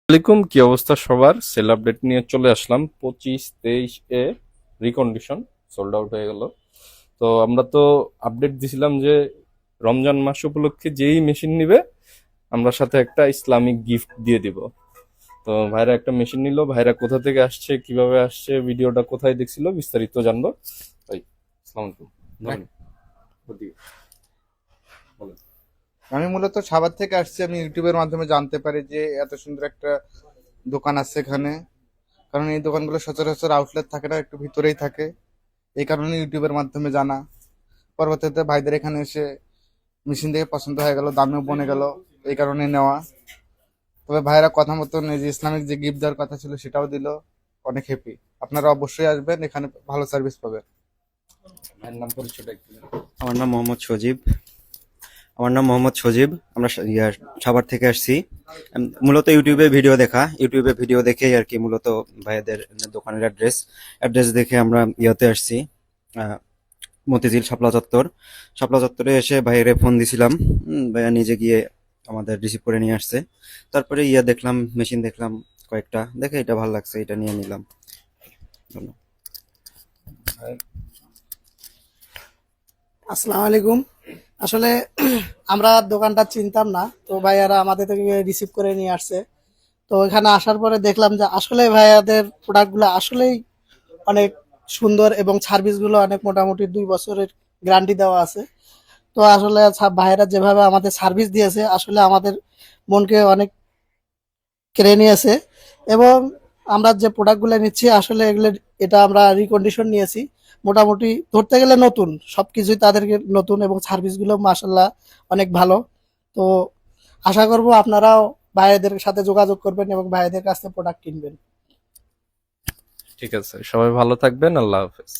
আসসালামাইকুম, কি অবস্থা সবার? সেল আপডেট নিয়ে চলে আসলাম। 25-23 রিকন্ডিশন সোল্ড আউট হয়ে গেল। তো আমরা তো আপডেট দিছিলাম যে রমজান মাস উপলক্ষে যেই মেশিন নিবে আমরা সাথে একটা ইসলামিক গিফট দিয়ে দিব। তো ভাইরা একটা মেশিন নিল। ভাইরা কোথা থেকে আসছে, কিভাবে আসছে, ভিডিওটা কোথায় দেখছিল, বিস্তারিত জানবো। ভাই, আসসালামু আলাইকুম। ধরেন, ওদিকে বলেন। আমি মূলত সাভার থেকে আসছি। আমি ইউটিউবের মাধ্যমে জানতে পারি যে এত সুন্দর একটা দোকান আছে এখানে। কারণ এই দোকানগুলো সচরাচর আউটলেট থাকে না, একটু ভিতরেই থাকে। এই কারণে ইউটিউবের মাধ্যমে জানা। পরবর্তীতে ভাইদের এখানে এসে মেশিন দেখে পছন্দ হয়ে গেল, দামেও বনে গেল, এই কারণে নেওয়া। তবে ভাইরা কথা মতন এই যে ইসলামিক যে গিফট দেওয়ার কথা ছিল সেটাও দিল। অনেক হ্যাপি। আপনারা অবশ্যই আসবেন, এখানে ভালো সার্ভিস পাবেন। ভাইয়ের নাম, পরিচয়টা একটু দেন। আমার নাম মোহাম্মদ সজীব। আমরা সাভার থেকে আসছি। মূলত ইউটিউবে ভিডিও দেখেই আর কি মূলত ভাইয়াদের দোকানের অ্যাড্রেস দেখে আমরা ইয়াতে আসছি। আহ, মতিঝিল শাপলা চত্বরে এসে ভাইয়েরে ফোন দিছিলাম। ভাইয়া নিজে গিয়ে আমাদের রিসিভ করে নিয়ে আসছে। তারপরে দেখলাম, মেশিন দেখলাম কয়েকটা, দেখে এটা ভালো লাগছে, এটা নিয়ে নিলাম। ধন্যবাদ। আসসালামু আলাইকুম। আসলে আমরা দোকানটা চিনতাম না, তো ভাইয়ারা আমাদের থেকে রিসিভ করে নিয়ে আসছে। তো এখানে আসার পরে দেখলাম যে আসলে ভাইয়াদের প্রোডাক্টগুলো আসলেই অনেক সুন্দর এবং সার্ভিসগুলো অনেক, মোটামুটি 2 বছরের গ্যারান্টি দেওয়া আছে। তো আসলে ভাইয়ারা যেভাবে আমাদের সার্ভিস দিয়েছে আসলে আমাদের মনকে অনেক কেড়ে নিয়েছে। এবং আমরা যে প্রোডাক্টগুলো নিচ্ছি আসলে এগুলো, এটা আমরা রিকন্ডিশন নিয়েছি। মোটামুটি ধরতে গেলে নতুন সবকিছুই তাদেরকে নতুন, এবং সার্ভিসগুলো মাশাল্লাহ অনেক ভালো। তো আশা করব আপনারাও ভাইদের সাথে যোগাযোগ করবেন এবং ভাইদের কাছ থেকে প্রোডাক্ট কিনবেন। ঠিক আছে, সবাই ভালো থাকবেন। আল্লাহ হাফেজ।